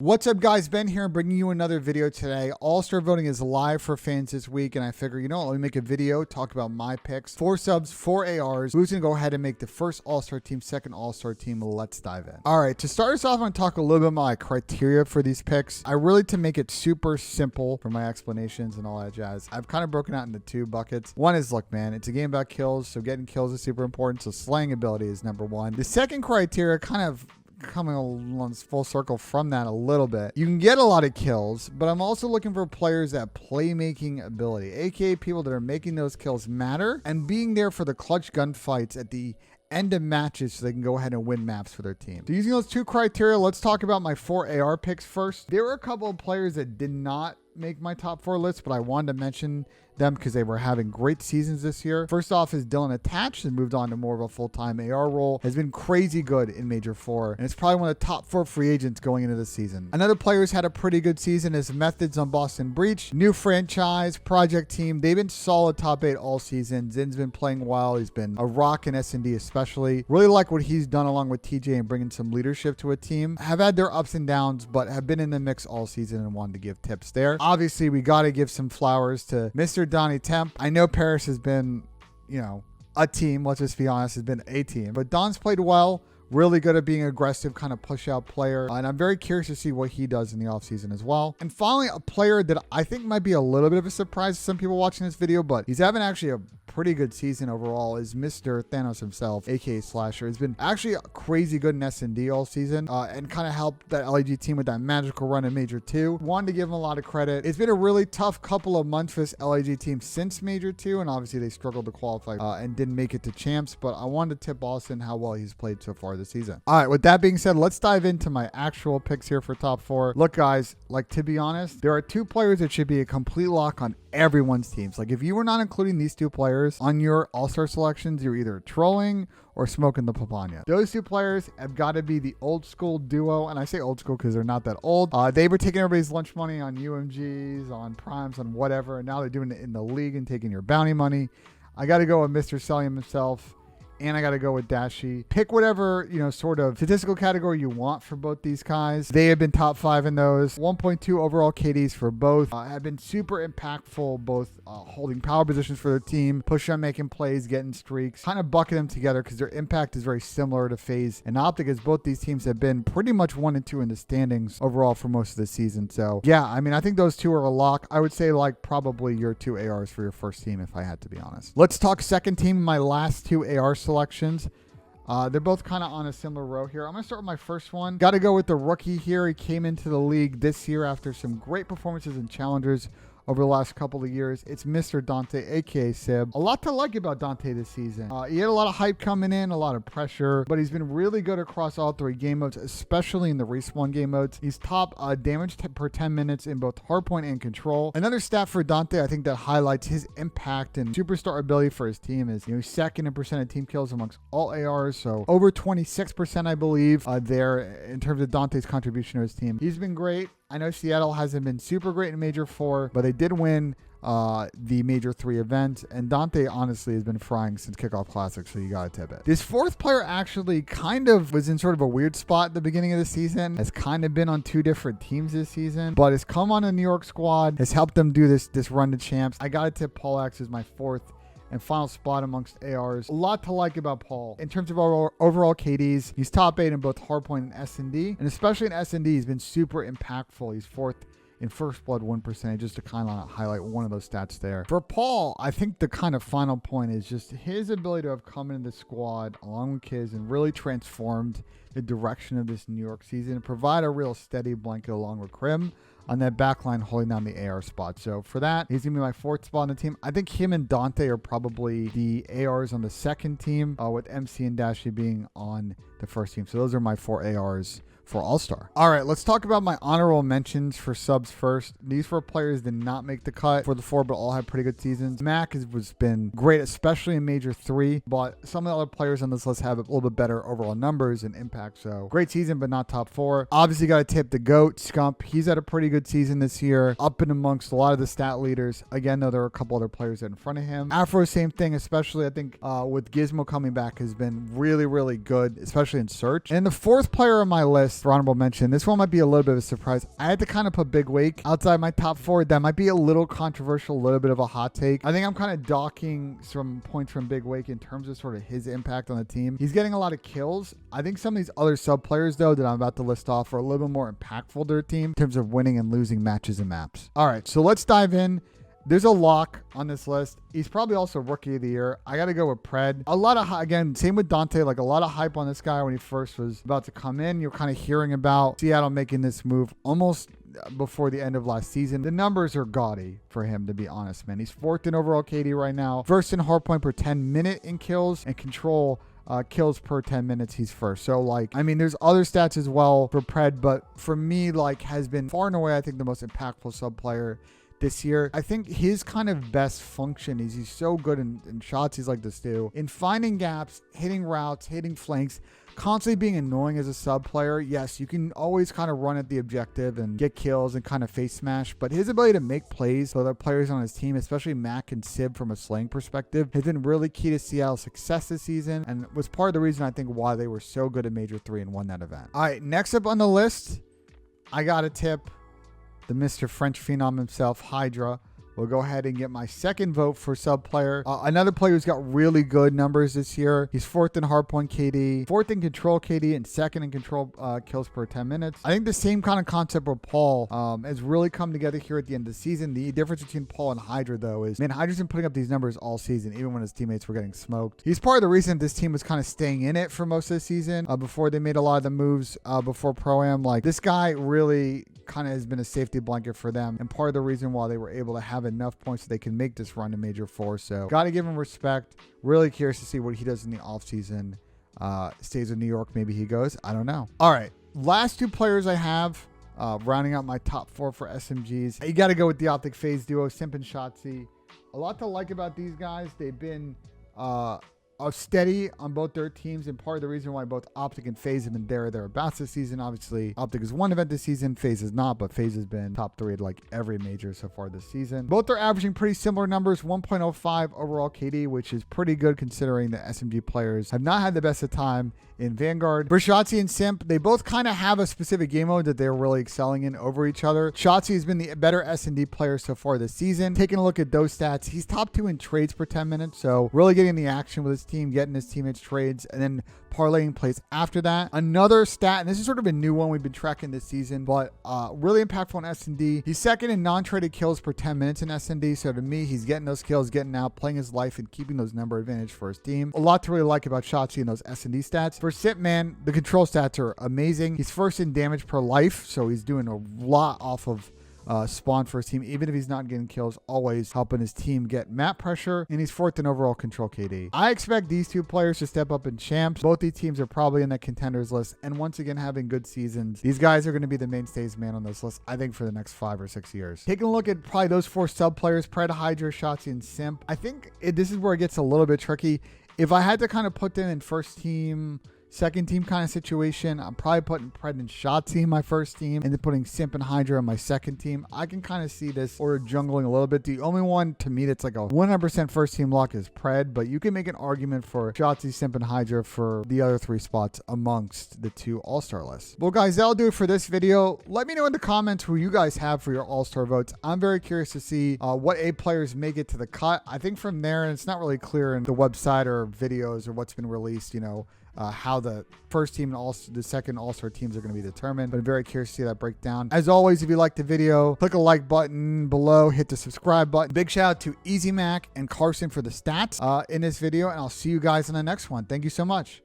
What's up, guys? Ben here, bringing you another video today. All-Star voting is live for fans this week, and I figure, let me make a video, talk about my picks. 4 subs, 4 ARs. Who's going to go ahead and make the first All-Star team, second All-Star team? Let's dive in. All right, to start us off, I'm going to talk a little bit about my criteria for these picks. To make it super simple for my explanations and all that jazz, I've kind of broken out into 2 buckets. One is, look, man, it's a game about kills, so getting kills is super important, so slaying ability is number 1. The second criteria kind of coming along full circle from that a little bit. You can get a lot of kills, but I'm also looking for players that playmaking ability, aka people that are making those kills matter and being there for the clutch gunfights at the end of matches so they can go ahead and win maps for their team. So using those 2 criteria, let's talk about my 4 AR picks first. There were a couple of players that did not make my top 4 list, but I wanted to mention them because they were having great seasons this year. First off is Dylan Attached, has moved on to more of a full-time AR role, has been crazy good in Major 4, and it's probably one of the top 4 free agents going into the season. Another player who's had a pretty good season is Methods on Boston Breach. New franchise, project team. They've been solid top 8 all season. Zin's been playing well. He's been a rock in S&D especially. Really like what he's done along with TJ and bringing some leadership to a team. Have had their ups and downs, but have been in the mix all season and wanted to give tips there. Obviously, we got to give some flowers to Mr. Donnie Temp. I know Paris has been, a team. Let's just be honest, has been a team. But Don's played well. Really good at being an aggressive kind of push-out player. And I'm very curious to see what he does in the offseason as well. And finally, a player that I think might be a little bit of a surprise to some people watching this video, but he's having actually a pretty good season overall, is Mr. Thanos himself, aka Slasher. He's been actually crazy good in S&D all season and kind of helped that LAG team with that magical run in Major 2. Wanted to give him a lot of credit. It's been a really tough couple of months for this LAG team since Major 2, and obviously they struggled to qualify and didn't make it to champs, but I wanted to tip Austin how well he's played so far this season. All right, with that being said, let's dive into my actual picks here for top 4. Look, guys, to be honest, there are 2 players that should be a complete lock on everyone's teams. If you were not including these 2 players on your all-star selections, you're either trolling or smoking the papaya. Those 2 players have got to be the old school duo, and I say old school because they're not that old. They were taking everybody's lunch money on UMGs, on primes, on whatever, and now they're doing it in the league and taking your bounty money. I got to go with Mr. Sellium himself. And I got to go with Dashi. Pick whatever, sort of statistical category you want for both these guys. They have been top 5 in those. 1.2 overall KDs for both. Have been super impactful, both holding power positions for their team, push on making plays, getting streaks, kind of bucket them together because their impact is very similar to FaZe and Optic, as both these teams have been pretty much 1 and 2 in the standings overall for most of the season. So yeah, I think those 2 are a lock. I would say probably your 2 ARs for your first team if I had to be honest. Let's talk second team. My last 2 AR selections. They're both kind of on a similar row here. I'm going to start with my first one. Got to go with the rookie here. He came into the league this year after some great performances in challengers over the last couple of years. It's Mr. Dante, aka Sib. A lot to like about Dante this season. He had a lot of hype coming in, a lot of pressure, but he's been really good across all 3 game modes, especially in the respawn game modes. He's top damage per 10 minutes in both hardpoint and control. Another stat for Dante, I think that highlights his impact and superstar ability for his team is, he's second in percent of team kills amongst all ARs, so over 26%, I believe, there in terms of Dante's contribution to his team. He's been great. I know Seattle hasn't been super great in Major 4, but they did win the Major 3 event, and Dante honestly has been frying since Kickoff Classic, so you gotta tip it. This 4th player actually kind of was in sort of a weird spot at the beginning of the season, has kind of been on 2 different teams this season, but has come on a New York squad, has helped them do this run to champs. I gotta tip Paul X as my 4th and final spot amongst ARs. A lot to like about Paul. In terms of overall KDs, he's top 8 in both hardpoint and S&D, and especially in S&D, he's been super impactful. He's 4th in first blood win percentage, just to kind of highlight one of those stats there. For Paul, I think the kind of final point is just his ability to have come into the squad along with Kiz and really transformed the direction of this New York season and provide a real steady blanket along with Krim on that backline holding down the AR spot. So for that, he's going to be my 4th spot on the team. I think him and Dante are probably the ARs on the second team, with MC and Dashi being on the first team. So those are my 4 ARs for All-Star. All right, let's talk about my honorable mentions for subs first. These 4 players did not make the cut for the 4, but all had pretty good seasons. Mac has been great, especially in Major 3, but some of the other players on this list have a little bit better overall numbers and impact. So great season, but not top 4. Obviously got to tip the GOAT, Scump. He's had a pretty good season this year, up and amongst a lot of the stat leaders. Again, though, there are a couple other players in front of him. Afro, same thing, especially I think with Gizmo coming back has been really, really good, especially in search. And the 4th player on my list list for honorable mention. This one might be a little bit of a surprise. I had to kind of put Big Wake outside my top 4. That might be a little controversial, a little bit of a hot take. I think I'm kind of docking some points from Big Wake in terms of sort of his impact on the team. He's getting a lot of kills. I think some of these other sub players, though, that I'm about to list off are a little bit more impactful to their team in terms of winning and losing matches and maps. All right, so let's dive in. There's a lock on this list. He's probably also Rookie of the Year. I got to go with Pred. A lot of, again, same with Dante, like a lot of hype on this guy when he first was about to come in. You're kind of hearing about Seattle making this move almost before the end of last season. The numbers are gaudy for him, to be honest, man. He's 4th in overall KD right now. 1st in hardpoint per 10 minute in kills and control. Kills per 10 minutes, he's 1st. So, like, I mean, there's other stats as well for Pred, but for me, like, has been far and away, I think, the most impactful sub player this year. I think his kind of best function is he's so good in shots he's like this too. In finding gaps, hitting routes, hitting flanks, constantly being annoying as a sub player. Yes, you can always kind of run at the objective and get kills and kind of face smash, but his ability to make plays for other players on his team, especially Mac and Sib from a slaying perspective, has been really key to Seattle's success this season and was part of the reason I think why they were so good at Major 3 and won that event. All right, next up on the list, I got a tip. The Mr. French Phenom himself, Hydra. We'll go ahead and get my second vote for sub player. Another player who's got really good numbers this year. He's 4th in hardpoint KD, 4th in control KD, and 2nd in control kills per 10 minutes. I think the same kind of concept with Paul has really come together here at the end of the season. The difference between Paul and Hydra, though, is, man, Hydra's been putting up these numbers all season, even when his teammates were getting smoked. He's part of the reason this team was kind of staying in it for most of the season before they made a lot of the moves before Pro-Am. Like, this guy really kind of has been a safety blanket for them and part of the reason why they were able to have enough points so they can make this run to Major 4. So got to give him respect. Really curious to see what he does in the offseason. Stays in New York, maybe he goes. I don't know. All right, last 2 players I have rounding out my top 4 for SMGs. You got to go with the Optic Phase duo, Simp and Shotzi. A lot to like about these guys. They've been steady on both their teams, and part of the reason why both Optic and FaZe have been thereabouts this season. Obviously, Optic has won event this season, FaZe is not, but FaZe has been top 3 at like every major so far this season. Both are averaging pretty similar numbers, 1.05 overall KD, which is pretty good considering the SMG players have not had the best of time in Vanguard. For Shotzi and Simp, they both kind of have a specific game mode that they're really excelling in over each other. Shotzi has been the better S&D player so far this season. Taking a look at those stats, he's top 2 in trades per 10 minutes, so really getting the action with his team, getting his teammates trades, and then parlaying plays after that. Another stat, and this is sort of a new one we've been tracking this season, but really impactful in S&D. He's 2nd in non-traded kills per 10 minutes in S&D, so to me, he's getting those kills, getting out, playing his life, and keeping those number advantage for his team. A lot to really like about Shotzi and those S&D stats. For Simp, man, the control stats are amazing. He's 1st in damage per life, so he's doing a lot off of spawn for his team, even if he's not getting kills, always helping his team get map pressure, and he's 4th in overall control KD. I expect these 2 players to step up in champs. Both these teams are probably in that contenders list, and once again having good seasons. These guys are going to be the mainstays, man, on this list, I think, for the next 5 or 6 years. Taking a look at probably those 4 sub players, Pred, Hydra, Shotzi, and Simp, I think this is where it gets a little bit tricky. If I had to kind of put them in first team, second team kind of situation, I'm probably putting Pred and Shotzi in my first team and then putting Simp and Hydra in my second team. I can kind of see this order jungling a little bit. The only one to me that's like a 100% first team lock is Pred, but you can make an argument for Shotzi, Simp, and Hydra for the other 3 spots amongst the 2 all-star lists. Well, guys, that'll do it for this video. Let me know in the comments who you guys have for your all-star votes. I'm very curious to see what A players make it to the cut. I think from there, and it's not really clear in the website or videos or what's been released, you know, how the first team and the second all-star teams are going to be determined, but I'm very curious to see that breakdown. As always, if you liked the video, click a like button below, hit the subscribe button. Big shout out to Easy Mac and Carson for the stats in this video, and I'll see you guys in the next one. Thank you so much.